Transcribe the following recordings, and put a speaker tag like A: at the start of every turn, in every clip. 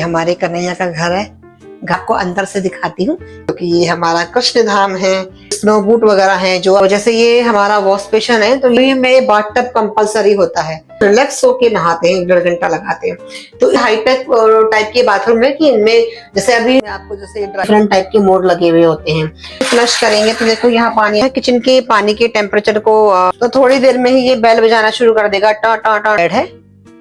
A: हमारे कन्हैया का घर है। घर को अंदर से दिखाती हूँ क्योंकि ये हमारा कृष्ण धाम है। स्नो बूट वगैरह है, जो जैसे ये हमारा वॉश बेसिन है तो ये में बाथटब कंपलसरी होता है। रिलैक्स होके नहाते हैं, 1.5 घंटा लगाते हैं। तो हाईटेक टाइप के बाथरूम है कि इनमें जैसे अभी आपको जैसे डिफरेंट टाइप के मोड लगे हुए होते हैं। फ्लश करेंगे तो देखो यहाँ पानी है। किचन के पानी के टेम्परेचर को तो थोड़ी देर में ही ये बेल बजाना शुरू कर देगा। टा टा टा है।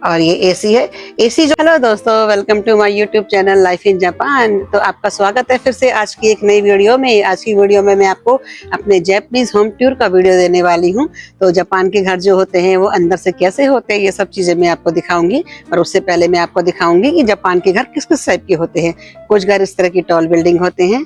A: और ये एसी है। एसी जो हेलो दोस्तों, welcome to my YouTube channel life in Japan. तो आपका स्वागत है फिर से आज की एक नई वीडियो में। आज की वीडियो में मैं आपको अपने जापानीज होम टूर का वीडियो देने वाली हूँ। तो जापान के घर जो होते हैं वो अंदर से कैसे होते हैं, ये सब चीजें मैं आपको दिखाऊंगी। और उससे पहले मैं आपको दिखाऊंगी कि जापान के घर किस किस टाइप के होते हैं। कुछ घर इस तरह की टॉल बिल्डिंग होते हैं,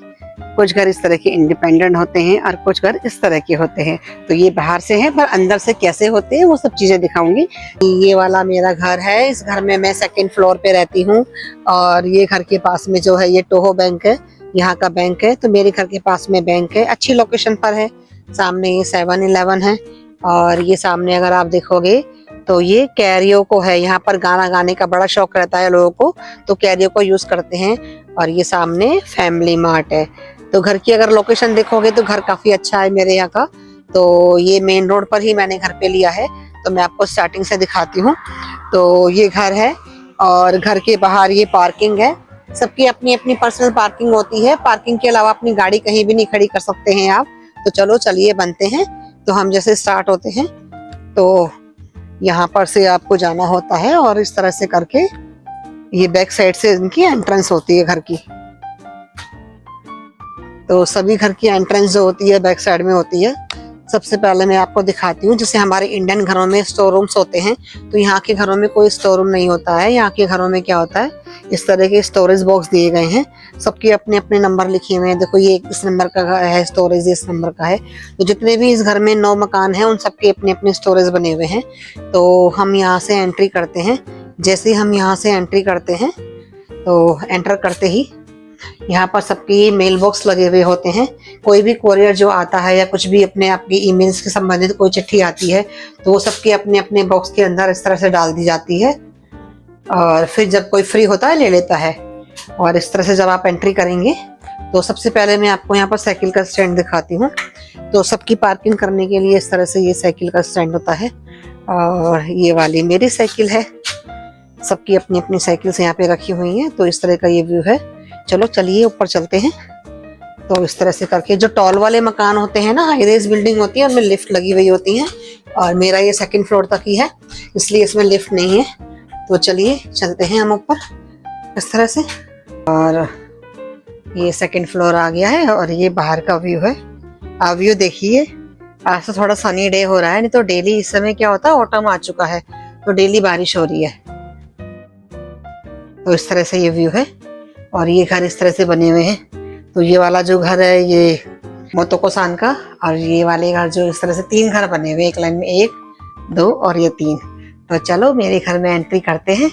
A: कुछ घर इस तरह के इंडिपेंडेंट होते हैं और कुछ घर इस तरह के होते हैं। तो ये बाहर से है, पर अंदर से कैसे होते हैं वो सब चीजें दिखाऊंगी। ये वाला मेरा घर है। इस घर में मैं 2nd फ्लोर पे रहती हूँ। और ये घर के पास में जो है ये टोहो बैंक है, यहाँ का बैंक है। तो मेरे घर के पास में बैंक है, अच्छी लोकेशन पर है। सामने ये 7-Eleven है। और ये सामने अगर आप देखोगे तो ये कैरियो है। यहाँ पर गाना गाने का बड़ा शौक रहता है लोगों को, तो कैरियो को यूज करते हैं। और ये सामने फैमिली मार्ट है। तो घर की अगर लोकेशन देखोगे तो घर काफी अच्छा है मेरे यहाँ का। तो ये मेन रोड पर ही मैंने घर पे लिया है। तो मैं आपको स्टार्टिंग से दिखाती हूँ। तो ये घर है और घर के बाहर ये पार्किंग है। सबकी अपनी अपनी पर्सनल पार्किंग होती है। पार्किंग के अलावा अपनी गाड़ी कहीं भी नहीं खड़ी कर सकते हैं आप। तो चलो चलिए बनते हैं। तो हम जैसे स्टार्ट होते हैं तो यहाँ पर से आपको जाना होता है और इस तरह से करके ये बैक साइड से इनकी एंट्रेंस होती है घर की। तो सभी घर की एंट्रेंस जो होती है बैक साइड में होती है। सबसे पहले मैं आपको दिखाती हूँ, जैसे हमारे इंडियन घरों में स्टोर रूम्स होते हैं, तो यहाँ के घरों में कोई स्टोर रूम नहीं होता है। यहाँ के घरों में क्या होता है, इस तरह के स्टोरेज बॉक्स दिए गए हैं। सबके अपने अपने नंबर लिखे हुए हैं। देखो ये इस नंबर का है स्टोरेज, इस नंबर का है। तो जितने भी इस घर में 9 मकान हैं उन सबके अपने अपने स्टोरेज बने हुए हैं। तो हम यहाँ से एंट्री करते हैं। जैसे हम यहाँ से एंट्री करते हैं तो एंटर करते ही यहाँ पर सबकी मेल बॉक्स लगे हुए होते हैं। कोई भी कोरियर जो आता है या कुछ भी अपने आपकी ईमेल्स के संबंधित कोई चिट्ठी आती है तो वो सबके अपने अपने बॉक्स के अंदर इस तरह से डाल दी जाती है। और फिर जब कोई फ्री होता है ले लेता है। और इस तरह से जब आप एंट्री करेंगे तो सबसे पहले मैं आपको यहाँ पर साइकिल का स्टैंड दिखाती हूँ। तो सबकी पार्किंग करने के लिए इस तरह से ये साइकिल का स्टैंड होता है। और ये वाली मेरी साइकिल है। सबकी अपनी अपनी साइकिल्स यहाँ पे रखी हुई हैं। तो इस तरह का ये व्यू है। चलो चलिए ऊपर चलते हैं। तो इस तरह से करके जो टॉल वाले मकान होते हैं ना, हाई रेज बिल्डिंग होती है, उनमें लिफ्ट लगी हुई होती है। और मेरा ये 2nd फ्लोर तक ही है, इसलिए इसमें लिफ्ट नहीं है। तो चलिए चलते हैं हम ऊपर इस तरह से। और ये 2nd फ्लोर आ गया है और ये बाहर का व्यू है। आप व्यू देखिए। आज तो थोड़ा सनी डे हो रहा है, नहीं तो डेली इस समय क्या होता है, ऑटम आ चुका है तो डेली बारिश हो रही है। तो इस तरह से ये व्यू है। और ये घर इस तरह से बने हुए हैं। तो ये वाला जो घर है ये मोतोको-सान का, और ये वाले घर जो इस तरह से 3 घर बने हुए, एक लाइन में 1, 2 और ये 3। तो चलो मेरे घर में एंट्री करते हैं।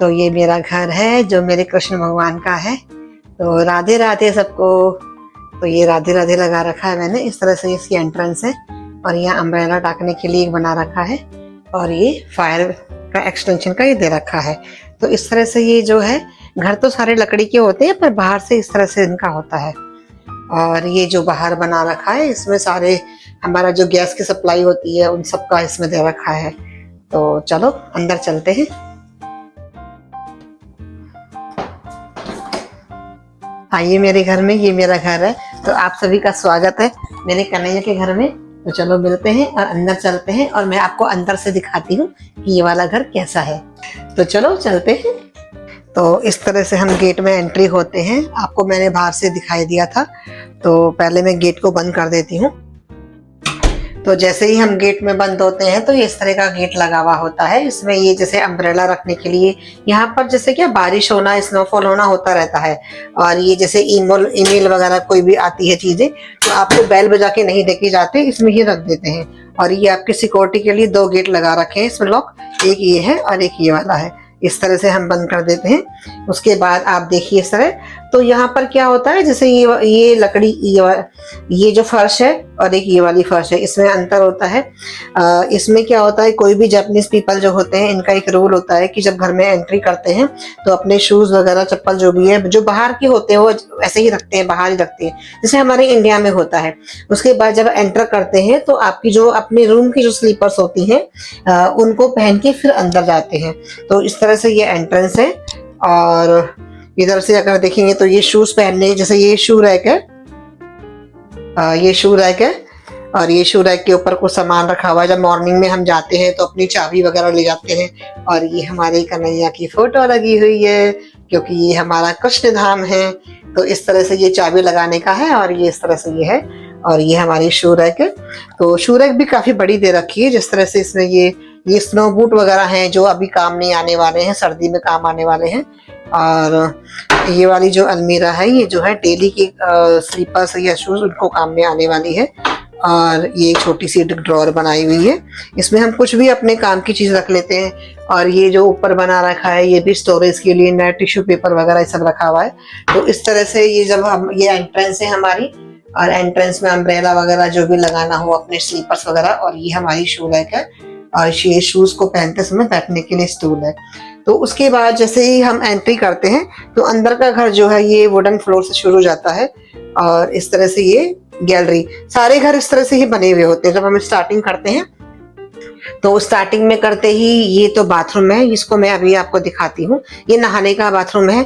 A: तो ये मेरा घर है जो मेरे कृष्ण भगवान का है। तो राधे राधे सबको। तो ये राधे राधे लगा रखा है मैंने। इस तरह से इसकी एंट्रेंस है। और यहाँ अम्ब्रेला टाकने के लिए एक बना रखा है। और ये फायर का एक्सटेंशन का ये दे रखा है। तो इस तरह से ये जो है घर तो सारे लकड़ी के होते हैं, पर बाहर से इस तरह से इनका होता है। और ये जो बाहर बना रखा है इसमें सारे हमारा जो गैस की सप्लाई होती है उन सब का इसमें दे रखा है। तो चलो अंदर चलते हैं। आइए मेरे घर में, ये मेरा घर है। तो आप सभी का स्वागत है मेरे कन्हैया के घर में। तो चलो मिलते हैं और अंदर चलते हैं और मैं आपको अंदर से दिखाती हूँ कि ये वाला घर कैसा है। तो चलो चलते हैं। तो इस तरह से हम गेट में एंट्री होते हैं। आपको मैंने बाहर से दिखाई दिया था। तो पहले मैं गेट को बंद कर देती हूँ। तो जैसे ही हम गेट में बंद होते हैं तो इस तरह का गेट लगा हुआ होता है। इसमें ये जैसे अम्ब्रेला रखने के लिए, यहाँ पर जैसे क्या बारिश होना, स्नोफॉल होना होता रहता है। और ये जैसे ईमेल वगैरह कोई भी आती है चीजें तो आपको बेल बजा के नहीं देके जाते, इसमें ही रख देते हैं। और ये आपकी सिक्योरिटी के लिए 2 गेट लगा रखे हैं इसमें लॉक, एक ये है और एक ये वाला है। इस तरह से हम बंद कर देते हैं। उसके बाद आप देखिए इस तरह तो यहाँ पर क्या होता है, जैसे ये लकड़ी, ये जो फर्श है और एक ये वाली फर्श है, इसमें अंतर होता है। इसमें क्या होता है, कोई भी जापानीज पीपल जो होते हैं, इनका एक रूल होता है कि जब घर में एंट्री करते हैं तो अपने शूज वगैरह, चप्पल जो भी है, जो बाहर की होते हैं वो ऐसे ही रखते हैं, बाहर ही रखते हैं, जैसे हमारे इंडिया में होता है। उसके बाद जब एंटर करते हैं तो आपकी जो अपने रूम की जो स्लीपर्स होती हैं उनको पहन के फिर अंदर जाते हैं। तो इस तरह से ये एंट्रेंस है। और इधर से अगर देखेंगे तो ये शूज पहनने, जैसे ये शू रैक है, ये शू रैक है, और ये शू रैक के ऊपर कुछ सामान रखा हुआ है। जब मॉर्निंग में हम जाते हैं तो अपनी चाबी वगैरह ले जाते हैं। और ये हमारे कन्हैया की फोटो लगी हुई है, क्योंकि ये हमारा कृष्ण धाम है। तो इस तरह से ये चाबी लगाने का है, और ये इस तरह से ये है। और ये हमारी शू रैक है। तो शू रैक भी काफी बड़ी दे रखी है, जिस तरह से इसमें ये स्नो बूट वगैरह हैं जो अभी काम नहीं आने वाले हैं, सर्दी में काम आने वाले हैं। और ये वाली जो अलमीरा है, ये जो है डेली की स्लीपर्स या शूज उनको काम में आने वाली है। और ये एक छोटी सी ड्रॉअर बनाई हुई है, इसमें हम कुछ भी अपने काम की चीज रख लेते हैं। और ये जो ऊपर बना रखा है, ये भी स्टोरेज के लिए, नया टिश्यू पेपर वगैरह ये सब रखा हुआ है। तो इस तरह से ये जब हम, ये एंट्रेंस है हमारी, और एंट्रेंस में अम्ब्रेला वगैरह जो भी लगाना हो, अपने स्लीपर्स वगैरह। और ये हमारी शू रैक है, और ये शूज को पहनते समय बैठने के लिए स्टूल है। तो उसके बाद जैसे ही हम एंट्री करते हैं तो अंदर का घर जो है ये वुडन फ्लोर से शुरू हो जाता है। और इस तरह से ये गैलरी, सारे घर इस तरह से ही बने हुए होते हैं। जब हम स्टार्टिंग करते हैं तो स्टार्टिंग में करते ही ये तो बाथरूम है, इसको मैं अभी आपको दिखाती हूँ। ये नहाने का बाथरूम है,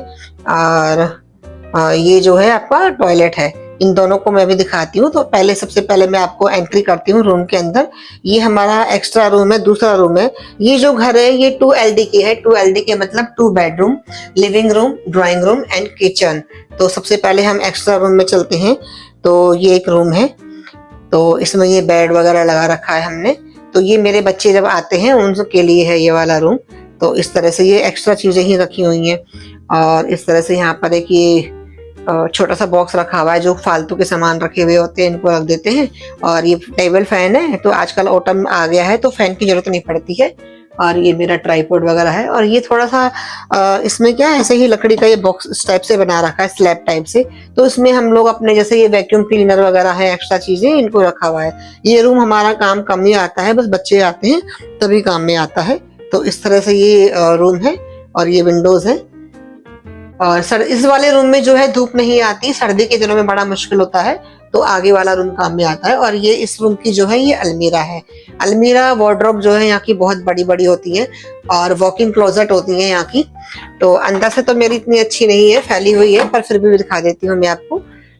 A: और ये जो है आपका टॉयलेट है। इन दोनों को मैं अभी दिखाती हूँ। तो पहले, सबसे पहले मैं आपको एंट्री करती हूँ रूम के अंदर। ये हमारा एक्स्ट्रा रूम है, दूसरा रूम है। ये जो घर है ये 2 LDK है। 2 LDK मतलब 2 bedroom, living room, drawing room and kitchen. तो सबसे पहले हम एक्स्ट्रा रूम में चलते हैं। तो ये एक रूम है, तो इसमें ये बेड वगैरह लगा रखा है हमने। तो ये मेरे बच्चे जब आते हैं उनके लिए है ये वाला रूम। तो इस तरह से ये एक्स्ट्रा चीजें ही रखी हुई हैं। और इस तरह से यहाँ पर एक ये छोटा सा बॉक्स रखा हुआ है, जो फालतू के सामान रखे हुए होते हैं इनको रख देते हैं। और ये टेबल फैन है, तो आजकल ऑटम आ गया है तो फैन की जरूरत नहीं पड़ती है। और ये मेरा ट्राइपॉड वगैरह है। और ये थोड़ा सा इसमें क्या है, ऐसे ही लकड़ी का ये बॉक्स इस टाइप से बना रखा है, स्लैब टाइप से। तो इसमें हम लोग अपने, जैसे ये वैक्यूम क्लीनर वगैरह है, एक्स्ट्रा चीजें इनको रखा हुआ है। ये रूम हमारा काम कम ही आता है, बस बच्चे आते हैं तभी काम में आता है। तो इस तरह से ये रूम है, और ये विंडोज है। और इस वाले रूम में जो है धूप नहीं आती, सर्दी के दिनों में बड़ा मुश्किल होता है, तो आगे वाला रूम काम में आता है। और ये इस रूम की जो है ये अलमीरा है। अलमीरा, वार्डरोब जो है यहाँ की बहुत बड़ी बड़ी होती है, और वॉकिंग क्लोजेट होती है यहाँ की। तो अंदर से तो मेरी इतनी अच्छी नहीं है, फैली हुई है, पर फिर भी दिखा देती हूँ मैं आपको।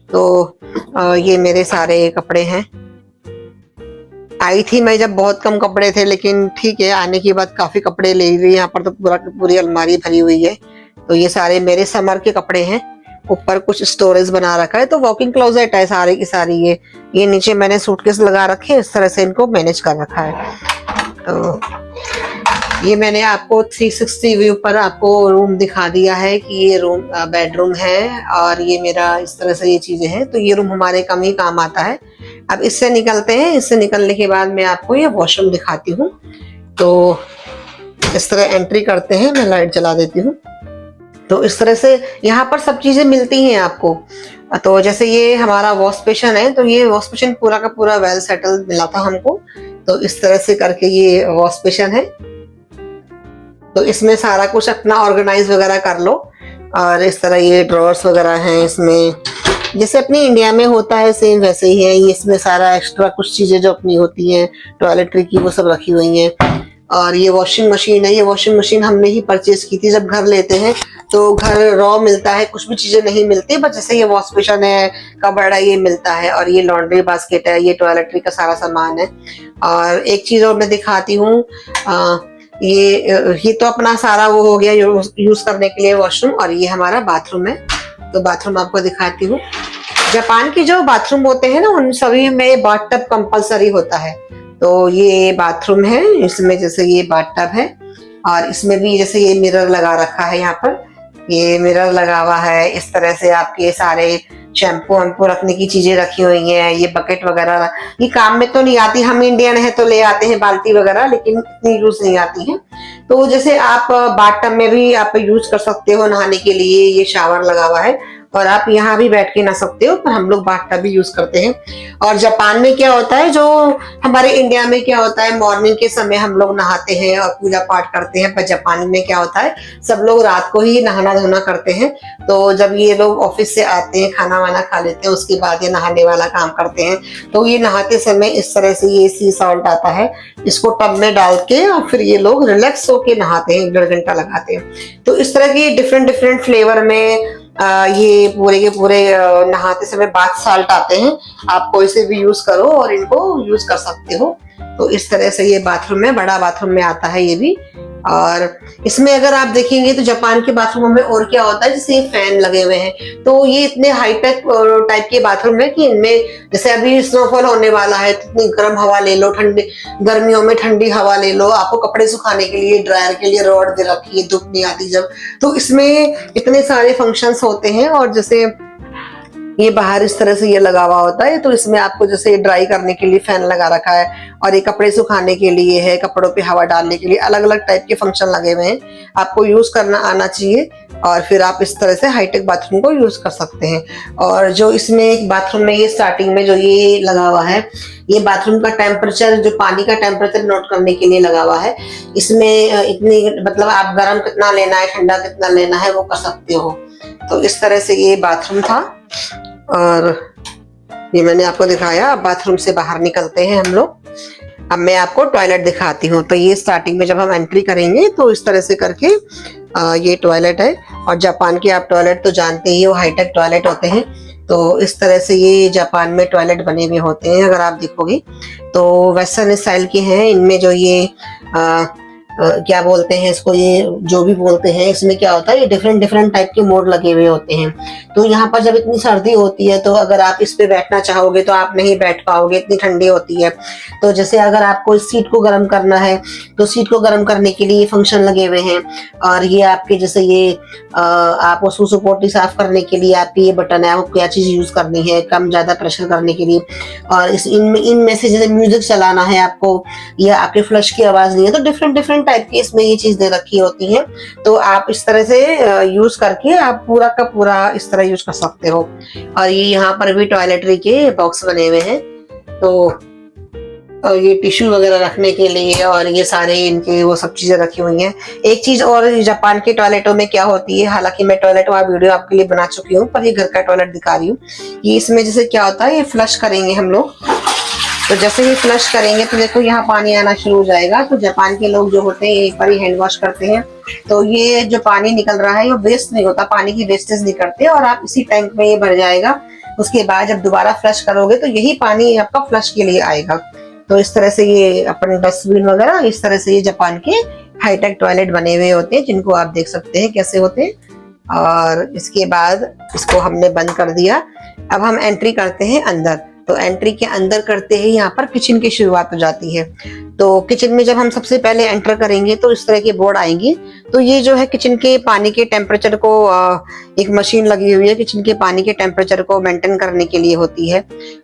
A: तो ये मेरे सारे कपड़े हैं। आई थी मैं जब बहुत कम कपड़े थे, लेकिन ठीक है, आने के बाद काफी कपड़े ले हुई। यहाँ पर तो पूरी अलमारी भरी हुई है। तो ये सारे मेरे समर के कपड़े हैं। ऊपर कुछ स्टोरेज बना रखा है, तो वॉकिंग क्लोजेट है सारी की सारी। ये नीचे मैंने सूटकेस लगा रखे हैं, इस तरह से इनको मैनेज कर रखा है। तो ये मैंने आपको 360 व्यू पर आपको रूम दिखा दिया है कि ये रूम बेडरूम है, और ये मेरा इस तरह से ये चीजें हैं। तो ये रूम हमारे कम ही काम आता है। अब इससे निकलते हैं। इससे निकलने के बाद मैं आपको ये वॉशरूम दिखाती हूँ। तो इस तरह एंट्री करते हैं, मैं लाइट जला देती हूँ। तो इस तरह से यहाँ पर सब चीजें मिलती हैं आपको। तो जैसे ये हमारा वॉश बेसिन है, तो ये वॉश बेसिन पूरा का पूरा वेल सेटल मिला था हमको। तो इस तरह से करके ये वॉश बेसिन है। तो इसमें सारा कुछ अपना ऑर्गेनाइज वगैरह कर लो। और इस तरह ये ड्रॉर्स वगैरह हैं इसमें, जैसे अपनी इंडिया में होता है सेम वैसे ही है। ये इसमें सारा एक्स्ट्रा कुछ चीजें जो अपनी होती हैं टॉयलेटरी की, वो सब रखी हुई हैं। और ये वॉशिंग मशीन है। ये वॉशिंग मशीन हमने ही परचेज की थी। जब घर लेते हैं तो घर रॉ मिलता है, कुछ भी चीजें नहीं मिलती, बस जैसे ये वॉश बेसिन है, कबर्ड है, ये मिलता है। और ये लॉन्ड्री बास्केट है, ये टॉयलेटरी का सारा सामान है। और एक चीज और मैं दिखाती हूँ, ये तो अपना सारा वो हो गया यूज करने के लिए वॉशरूम। और ये हमारा बाथरूम है। तो बाथरूम आपको दिखाती हूँ। जापान के जो बाथरूम होते हैं ना, उन सभी में बाथटब कंपलसरी होता है। तो ये बाथरूम है, इसमें जैसे ये बाथटब है, और इसमें भी जैसे ये मिरर लगा रखा है। यहाँ पर ये मिरर लगा हुआ है। इस तरह से आपके सारे शैम्पू वैम्पू रखने की चीजें रखी हुई हैं। ये बकेट वगैरह, ये काम में तो नहीं आती, हम इंडियन है तो ले आते हैं बाल्टी वगैरह, लेकिन इतनी यूज नहीं आती है। तो जैसे आप बाथटब में भी आप यूज कर सकते हो नहाने के लिए। ये शावर लगा हुआ है, और आप यहाँ भी बैठ के नहा सकते हो, पर हम लोग बाथटब भी यूज करते हैं। और जापान में क्या होता है, जो हमारे इंडिया में क्या होता है, मॉर्निंग के समय हम लोग नहाते हैं और पूजा पाठ करते हैं, पर जापान में क्या होता है, सब लोग रात को ही नहाना धोना करते हैं। तो जब ये लोग ऑफिस से आते हैं, खाना वाना खा लेते हैं, उसके बाद ये नहाने वाला काम करते हैं। तो ये नहाते समय इस तरह से ये सी सॉल्ट आता है, इसको टब में डाल के और फिर ये लोग रिलैक्स होके नहाते हैं, 1.5 घंटा लगाते हैं। तो इस तरह की डिफरेंट डिफरेंट फ्लेवर में ये पूरे के पूरे नहाते समय बाथ साल्ट आते हैं। आप कोई से भी यूज करो और इनको यूज कर सकते हो। तो इस तरह से ये बाथरूम में, बड़ा बाथरूम में आता है ये भी। और इसमें अगर आप देखेंगे तो जापान के बाथरूमों में और क्या होता है, जैसे ये फैन लगे हुए हैं, तो ये इतने हाईटेक टाइप के बाथरूम है कि इनमें जैसे अभी स्नोफॉल होने वाला है, तो इतनी गर्म हवा ले लो, ठंडी गर्मियों में ठंडी हवा ले लो, आपको कपड़े सुखाने के लिए ड्रायर के लिए रॉड दे रखी है, धूप नहीं आती जब, तो इसमें इतने सारे फंक्शंस होते हैं। और जैसे ये बाहर इस तरह से ये लगा हुआ होता है, तो इसमें आपको जैसे ड्राई करने के लिए फैन लगा रखा है, और ये कपड़े सुखाने के लिए है, कपड़ों पे हवा डालने के लिए, अलग अलग टाइप के फंक्शन लगे हुए हैं। आपको यूज करना आना चाहिए, और फिर आप इस तरह से हाईटेक बाथरूम को यूज कर सकते हैं। और जो इसमें एक बाथरूम में ये स्टार्टिंग में जो ये लगा हुआ है, ये बाथरूम का टेम्परेचर, जो पानी का टेम्परेचर नोट करने के लिए लगा हुआ है। इसमें इतनी मतलब आप गर्म कितना लेना है, ठंडा कितना लेना है, वो कर सकते हो। तो इस तरह से ये बाथरूम था, और ये मैंने आपको दिखाया। अब बाथरूम से बाहर निकलते हैं हम लोग। अब मैं आपको टॉयलेट दिखाती हूँ। तो ये स्टार्टिंग में जब हम एंट्री करेंगे तो इस तरह से करके ये टॉयलेट है। और जापान के आप टॉयलेट तो जानते ही हो, हाईटेक टॉयलेट होते हैं। तो इस तरह से ये जापान में टॉयलेट बने हुए होते हैं। अगर आप देखोगे तो वेस्टर्न स्टाइल के हैं। इनमें जो ये क्या बोलते हैं इसको, ये जो भी बोलते हैं, इसमें क्या होता है, ये डिफरेंट डिफरेंट टाइप के मोड लगे हुए होते हैं। तो यहाँ पर जब इतनी सर्दी होती है, तो अगर आप इस पे बैठना चाहोगे तो आप नहीं बैठ पाओगे, इतनी ठंडी होती है। तो जैसे अगर आपको इस सीट को गर्म करना है, तो सीट को गर्म करने के लिए फंक्शन लगे हुए हैं। और ये आपके जैसे ये आपको सूसू पोटी साफ करने के लिए आपकी ये बटन है, आपको क्या चीज यूज करनी है, कम ज्यादा प्रेशर करने के लिए। और इनमें से जैसे म्यूजिक चलाना है आपको, या आपके फ्लश की आवाज नहीं है, तो डिफरेंट डिफरेंट टाइप की इसमें ये चीज दे रखी होती है। तो आप इस तरह से यूज करके आप पूरा का पूरा इस तरह यूज कर सकते हो। और ये यहाँ पर भी टॉयलेटरी के बॉक्स बने हुए हैं। तो और ये टिश्यू वगैरह रखने के लिए, और ये सारे इनके वो सब चीजें रखी हुई हैं। एक चीज और, जापान के टॉयलेटों में क्या होती है, हालांकि मैं टॉयलेट वाला वीडियो आपके लिए बना चुकी हूँ, पर ये घर का टॉयलेट दिखा रही हूँ। ये इसमें जैसे क्या होता है, ये फ्लश करेंगे हम लोग, तो जैसे ही फ्लश करेंगे तो देखो यहाँ पानी आना शुरू हो जाएगा। तो जापान के लोग जो होते हैं एक बार ही हैंड वॉश करते हैं। तो ये जो पानी निकल रहा है वो वेस्ट नहीं होता, पानी की वेस्टेज नहीं करते, और आप इसी टैंक में ये भर जाएगा। उसके बाद जब दोबारा फ्लश करोगे तो यही पानी आपका फ्लश के लिए आएगा। तो इस तरह से ये अपने डस्टबिन वगैरह, इस तरह से ये जापान के हाईटेक टॉयलेट बने हुए होते हैं, जिनको आप देख सकते हैं कैसे होते हैं। और इसके बाद इसको हमने बंद कर दिया। अब हम एंट्री करते हैं अंदर। तो एंट्री के अंदर करते ही यहाँ पर किचन की शुरुआत हो जाती है। तो किचन में जब हम सबसे पहले एंटर करेंगे तो इस तरह के बोर्ड आएंगे। तो ये जो है किचन के पानी के टेम्परेचर को, एक मशीन लगी हुई है किचन के पानी के टेम्परेचर को मेंटेन करने के लिए होती है।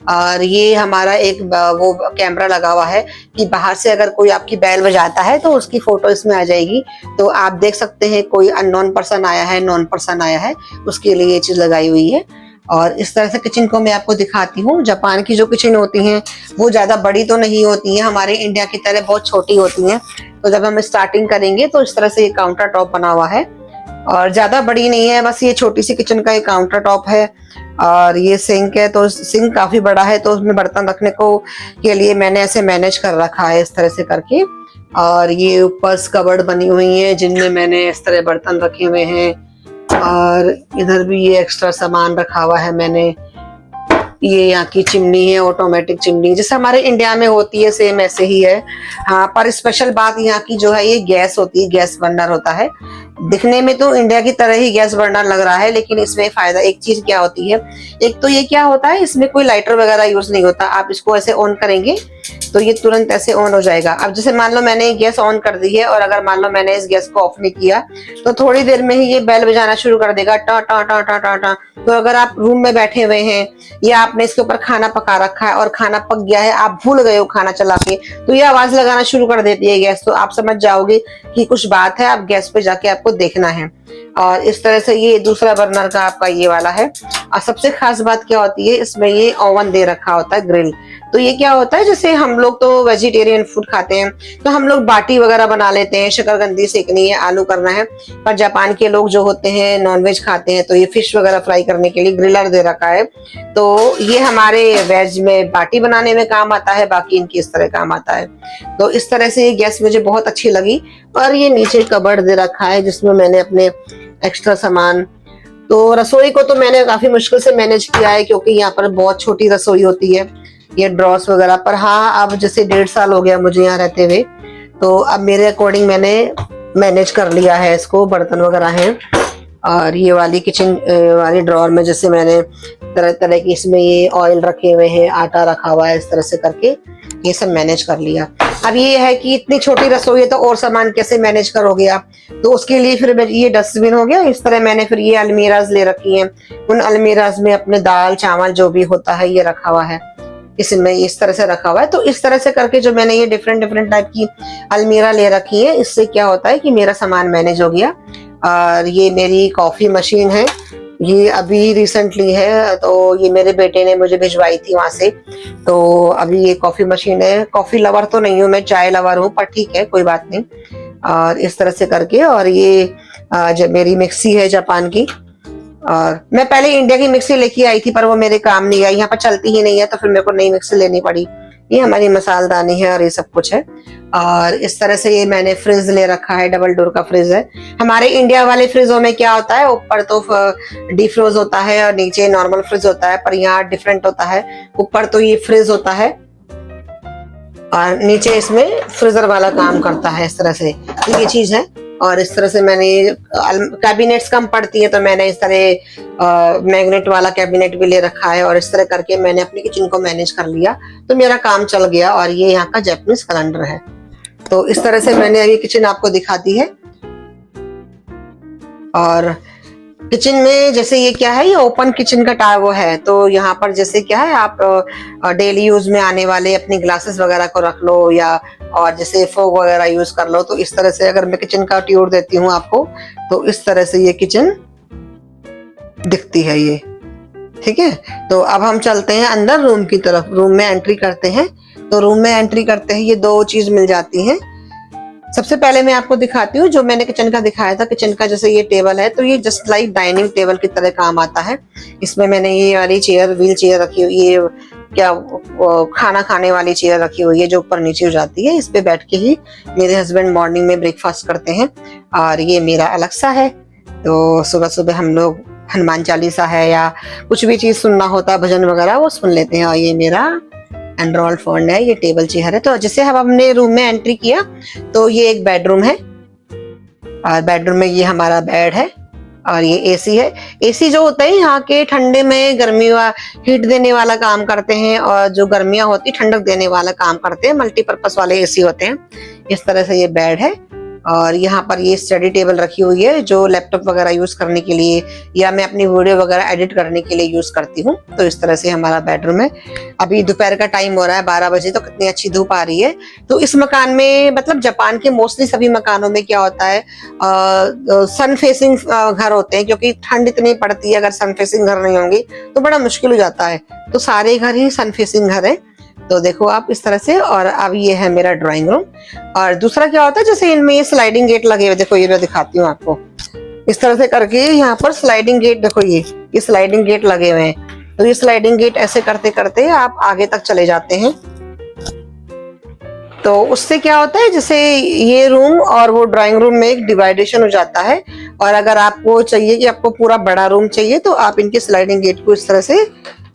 A: और ये हमारा एक वो कैमरा लगा हुआ है कि बाहर से अगर कोई आपकी बेल बजाता है तो उसकी फोटो इसमें आ जाएगी। तो आप देख सकते हैं कोई अननोन पर्सन आया है, नॉन पर्सन आया है, उसके लिए ये चीज लगाई हुई है। और इस तरह से किचन को मैं आपको दिखाती हूँ। जापान की जो किचन होती हैं वो ज्यादा बड़ी तो नहीं होती हैं, हमारे इंडिया की तरह बहुत छोटी होती हैं। तो जब हम स्टार्टिंग करेंगे तो इस तरह से ये काउंटर टॉप बना हुआ है, और ज्यादा बड़ी नहीं है, बस ये छोटी सी किचन का एक काउंटर टॉप है। और ये सिंक है, तो सिंक काफी बड़ा है, तो उसमें बर्तन रखने को के लिए मैंने ऐसे मैनेज कर रखा है इस तरह से करके। और ये ऊपर कबर्ड बनी हुई है जिनमें मैंने इस तरह बर्तन रखे हुए हैं। और इधर भी ये एक्स्ट्रा सामान रखा हुआ है मैंने। ये यहाँ की चिमनी है, ऑटोमेटिक चिमनी, जैसे हमारे इंडिया में होती है सेम ऐसे ही है। हाँ, पर स्पेशल बात यहाँ की जो है, ये गैस होती है, गैस बर्नर होता है। दिखने में तो इंडिया की तरह ही गैस बर्नर लग रहा है, लेकिन इसमें फायदा एक चीज क्या होती है, एक तो ये क्या होता है, इसमें कोई लाइटर वगैरह यूज नहीं होता। आप इसको ऐसे ऑन करेंगे तो ये तुरंत ऐसे ऑन हो जाएगा। अब जैसे मान लो मैंने गैस ऑन कर दी है, और अगर मान लो मैंने इस गैस को ऑफ नहीं किया तो थोड़ी देर में ही ये बेल बजाना शुरू कर देगा, टा टा टा टा टा टा। तो अगर आप रूम में बैठे हुए हैं या आप आपने इसके ऊपर खाना पका रखा है और खाना पक गया है, आप भूल गए हो खाना चला के, तो ये आवाज लगाना शुरू कर देती है गैस, तो आप समझ जाओगे कि कुछ बात है, आप गैस पे जाके आपको देखना है। और इस तरह से ये दूसरा बर्नर का आपका ये वाला है। और सबसे खास बात क्या होती है, इसमें ये ओवन दे रखा होता है, ग्रिल। तो ये क्या होता है, जैसे हम लोग तो वेजिटेरियन फूड खाते हैं, तो हम लोग बाटी वगैरह बना लेते हैं, शकरकंदी सेकनी है, आलू करना है। पर जापान के लोग जो होते हैं नॉनवेज खाते हैं, तो ये फिश वगैरह फ्राई करने के लिए ग्रिलर दे रखा है। तो ये हमारे वेज में बाटी बनाने में काम आता है, बाकी इनकी इस तरह काम आता है। तो इस तरह से ये गैस मुझे बहुत अच्छी लगी। और ये नीचे कबर्ड दे रखा है जिसमें मैंने अपने एक्स्ट्रा सामान, तो रसोई को तो मैंने काफी मुश्किल से मैनेज किया है क्योंकि यहाँ पर बहुत छोटी रसोई होती है, ये ड्रॉस वगैरह। पर हाँ, अब जैसे 1.5 साल हो गया मुझे यहाँ रहते हुए, तो अब मेरे अकॉर्डिंग मैंने मैनेज कर लिया है इसको। बर्तन वगैरह हैं और ये वाली किचन वाली ड्रॉर में जैसे मैंने तरह तरह की इसमें ये ऑयल रखे हुए हैं, आटा रखा हुआ है, इस तरह से करके ये सब मैनेज कर लिया। अब ये है कि इतनी छोटी रसोई है तो और सामान कैसे मैनेज करोगे आप, तो उसके लिए फिर ये डस्टबिन हो गया। इस तरह मैंने फिर ये अलमीराज ले रखी हैं, उन अलमीराज में अपने दाल चावल जो भी होता है ये रखा हुआ है, इसमें इस तरह से रखा हुआ है। तो इस तरह से करके जो मैंने ये डिफरेंट डिफरेंट टाइप की अलमीरा ले रखी है, इससे क्या होता है कि मेरा सामान मैनेज हो गया। और ये मेरी कॉफी मशीन है, ये अभी रिसेंटली है, तो ये मेरे बेटे ने मुझे भिजवाई थी वहां से। तो अभी ये कॉफी मशीन है। कॉफी लवर तो नहीं हूँ मैं, चाय लवर हूँ, पर ठीक है कोई बात नहीं। और इस तरह से करके, और ये जब मेरी मिक्सी है जापान की, और मैं पहले इंडिया की मिक्सी लेके आई थी पर वो मेरे काम नहीं आई, यहाँ पर चलती ही नहीं है, तो फिर मेरे को नई मिक्सी लेनी पड़ी। ये हमारी मसालदानी है और ये सब कुछ है। और इस तरह से ये मैंने फ्रिज ले रखा है, डबल डोर का फ्रिज है। हमारे इंडिया वाले फ्रिजों में क्या होता है, ऊपर तो डीफ्रोज होता है और नीचे नॉर्मल फ्रिज होता है, पर यहाँ डिफरेंट होता है। ऊपर तो ये फ्रिज होता है और नीचे इसमें फ्रीजर वाला काम करता है, इस तरह से। तो ये चीज है। और इस तरह से मैंने कैबिनेट्स कम पड़ती है, तो मैंने इस तरह मैग्नेट वाला कैबिनेट भी ले रखा है। और इस तरह करके मैंने अपनी किचन को मैनेज कर लिया, तो मेरा काम चल गया। और ये यहाँ का जापानीज कैलेंडर है। तो इस तरह से मैंने अभी किचन आपको दिखा दी है। और किचन में जैसे ये क्या है, ये ओपन किचन का वो है। तो यहाँ पर जैसे क्या है, आप डेली यूज में आने वाले अपनी ग्लासेस वगैरह को रख लो, या और जैसे फोक वगैरह यूज कर लो। तो इस तरह से अगर मैं किचन का टूर देती हूँ आपको, तो इस तरह से ये किचन दिखती है ये, ठीक है। तो अब हम चलते हैं अंदर रूम की तरफ। रूम में एंट्री करते हैं, तो रूम में एंट्री करते ही ये दो चीज मिल जाती हैं। सबसे पहले मैं आपको दिखाती हूँ जो मैंने किचन का दिखाया था। किचन का जैसे ये टेबल है, तो ये जस्ट लाइक डाइनिंग टेबल की तरह काम आता है। इसमें मैंने ये वाली चेयर, व्हील चेयर रखी हुई, ये क्या खाना खाने वाली चेयर रखी हुई है जो ऊपर नीचे हो जाती है। इस पे बैठ के ही मेरे हस्बैंड मॉर्निंग में ब्रेकफास्ट करते हैं। और ये मेरा अलेक्सा है, तो सुबह सुबह हम लोग हनुमान चालीसा है या कुछ भी चीज सुनना होता है, भजन वगैरह, वो सुन लेते हैं। और ये मेरा एंड्रॉइड फोन है, ये टेबल चेयर है। तो जैसे हम हमने रूम में एंट्री किया, तो ये एक बेडरूम है। और बेडरूम में ये हमारा बेड है और ये एसी है। एसी जो होता है यहाँ के ठंडे में गर्मी हीट देने वाला काम करते हैं, और जो गर्मियां होती ठंडक देने वाला काम करते हैं। मल्टीपर्पज वाले एसी होते हैं। इस तरह से ये बेड है। और यहाँ पर ये स्टडी टेबल रखी हुई है जो लैपटॉप वगैरह यूज करने के लिए, या मैं अपनी वीडियो वगैरह एडिट करने के लिए यूज करती हूँ। तो इस तरह से हमारा बेडरूम है। अभी दोपहर का टाइम हो रहा है 12 बजे, तो कितनी अच्छी धूप आ रही है। तो इस मकान में, मतलब जापान के मोस्टली सभी मकानों में क्या होता है, सन फेसिंग घर होते हैं, क्योंकि ठंड इतनी पड़ती है। अगर सन फेसिंग घर नहीं होंगे तो बड़ा मुश्किल हो जाता है। तो सारे घर ही सन फेसिंग घर है। तो देखो आप इस तरह से। और अब ये है मेरा ड्राइंग रूम। और दूसरा क्या होता है, जैसे इनमें ये स्लाइडिंग गेट लगे हुए, देखो ये मैं दिखाती हूँ आपको। इस तरह से करके यहाँ पर स्लाइडिंग गेट, देखो ये स्लाइडिंग गेट लगे हुए हैं। तो ये स्लाइडिंग गेट ऐसे करते करते आप आगे तक चले जाते हैं। तो उससे क्या होता है, जैसे ये रूम और वो ड्राइंग रूम में एक डिवाइडेशन हो जाता है। और अगर आपको चाहिए कि आपको पूरा बड़ा रूम चाहिए, तो आप इनके स्लाइडिंग गेट को इस तरह से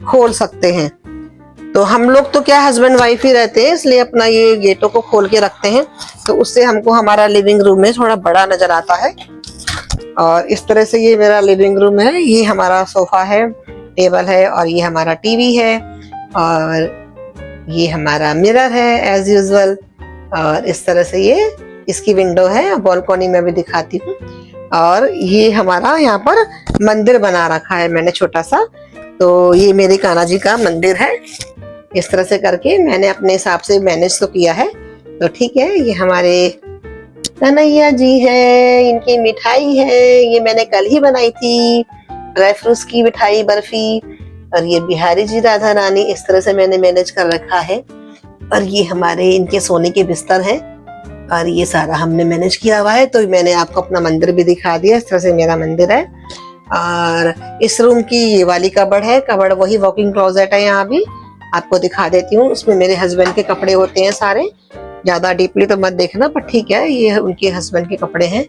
A: खोल सकते हैं। तो हम लोग तो क्या हस्बैंड वाइफ ही रहते हैं, इसलिए अपना ये गेटों को खोल के रखते हैं। तो उससे हमको हमारा लिविंग रूम में थोड़ा बड़ा नजर आता है। और इस तरह से ये मेरा लिविंग रूम है। ये हमारा सोफा है, टेबल है, और ये हमारा टीवी है, और ये हमारा मिरर है एज यूजुअल। और इस तरह से ये इसकी विंडो है, बालकनी में भी दिखाती हूँ। और ये हमारा यहाँ पर मंदिर बना रखा है मैंने छोटा सा। तो ये मेरे कान्हा जी का मंदिर है। इस तरह से करके मैंने अपने हिसाब से मैनेज तो किया है। तो ठीक है, ये हमारे कन्हैया जी है, इनकी मिठाई है, ये मैंने कल ही बनाई थी, ड्राई फ्रूट्स की मिठाई बर्फी। और ये बिहारी जी राधा रानी, इस तरह से मैंने मैनेज कर रखा है। और ये हमारे इनके सोने के बिस्तर हैं और ये सारा हमने मैनेज किया हुआ है। तो मैंने आपको अपना मंदिर भी दिखा दिया, इस तरह से मेरा मंदिर है। और इस रूम की ये वाली कबर्ड है, कबर्ड वही वॉकिंग क्लोजेट है। यहाँ भी आपको दिखा देती हूँ, उसमें मेरे हस्बैंड के कपड़े होते हैं सारे, ज्यादा डीपली तो मत देखना, पर ठीक है, ये उनके हस्बैंड के कपड़े हैं।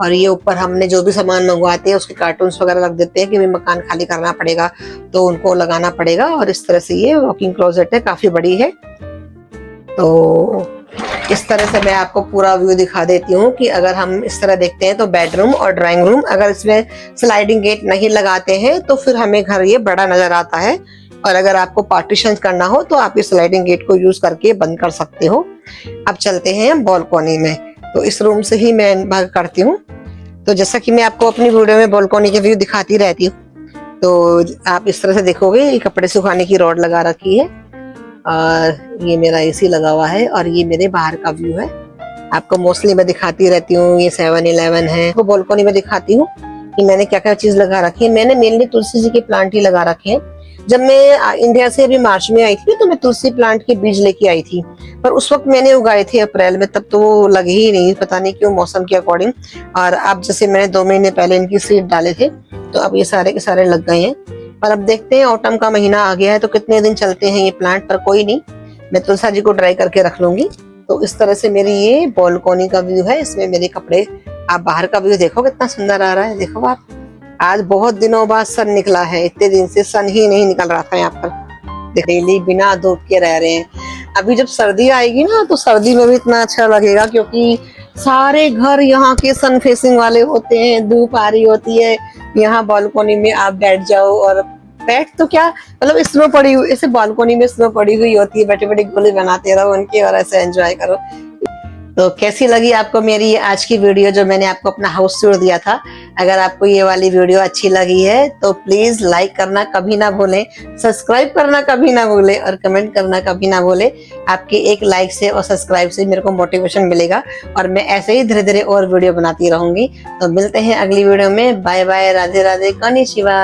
A: और ये ऊपर हमने जो भी सामान मंगवाते हैं उसके कार्टून्स वगैरह रख देते हैं कि मकान खाली करना पड़ेगा तो उनको लगाना पड़ेगा। और इस तरह से ये वॉकिंग क्लोजेट है, काफी बड़ी है। तो इस तरह से मैं आपको पूरा व्यू दिखा देती हूँ कि अगर हम इस तरह देखते हैं तो बेडरूम और ड्राइंग रूम, अगर इसमें स्लाइडिंग गेट नहीं लगाते हैं तो फिर हमें घर ये बड़ा नजर आता है। और अगर आपको पार्टीशन करना हो तो आप इस स्लाइडिंग गेट को यूज करके बंद कर सकते हो। अब चलते हैं बालकनी में। तो इस रूम से ही मैं भाग करती हूँ। तो जैसा कि मैं आपको अपनी वीडियो में बालकनी के व्यू दिखाती रहती हूँ, तो आप इस तरह से देखोगे, ये कपड़े सुखाने की रॉड लगा रखी है और ये मेरा एसी लगा हुआ है और ये मेरे बाहर का व्यू है। आपको मोस्टली मैं दिखाती रहती हूँ, ये 7-11 है, वो बालकनी में दिखाती हूँ कि मैंने क्या क्या चीज लगा रखी है। मैंने मेनली तुलसी जी के प्लांट ही लगा रखे हैं। जब मैं इंडिया से अभी मार्च में आई थी तो मैं तुलसी प्लांट के बीज लेके आई थी, पर उस वक्त मैंने उगाए थे अप्रैल में, तब तो वो लगे ही नहीं, पता नहीं क्यों, मौसम के अकॉर्डिंग। और अब जैसे मैंने 2 महीने पहले इनकी सीड डाले थे तो अब ये सारे के सारे लग गए हैं। पर अब देखते हैं, ऑटम का महीना आ गया है तो कितने दिन चलते हैं ये प्लांट, पर कोई नहीं, मैं तुलसा जी को ड्राई करके रख लूंगी। तो इस तरह से मेरी ये बालकनी का व्यू है, इसमें मेरे कपड़े। आप बाहर का व्यू देखो कितना सुंदर आ रहा है, देखो आप। आज बहुत दिनों बाद सन निकला है, इतने दिन से सन ही नहीं निकल रहा था यहाँ पर। डेली बिना धूप के रह रहे हैं। अभी जब सर्दी आएगी ना तो सर्दी में भी इतना अच्छा लगेगा, क्योंकि सारे घर यहाँ के सन फेसिंग वाले होते हैं, धूप आ रही होती है, यहाँ बालकनी में आप बैठ जाओ। और बैठ तो क्या, मतलब स्नो पड़ी हुई, ऐसे बालकनी में स्नो पड़ी हुई होती है, बैठे बैठे गोले बनाते रहो उनके और ऐसे एंजॉय करो। तो कैसी लगी आपको मेरी ये आज की वीडियो, जो मैंने आपको अपना हाउस टूर दिया था। अगर आपको ये वाली वीडियो अच्छी लगी है तो प्लीज लाइक करना कभी ना भूलें, सब्सक्राइब करना कभी ना भूलें और कमेंट करना कभी ना भूलें। आपके एक लाइक से और सब्सक्राइब से मेरे को मोटिवेशन मिलेगा और मैं ऐसे ही धीरे धीरे और वीडियो बनाती रहूंगी। तो मिलते हैं अगली वीडियो में। Bye bye, Radhe Radhe, कनिशिवा।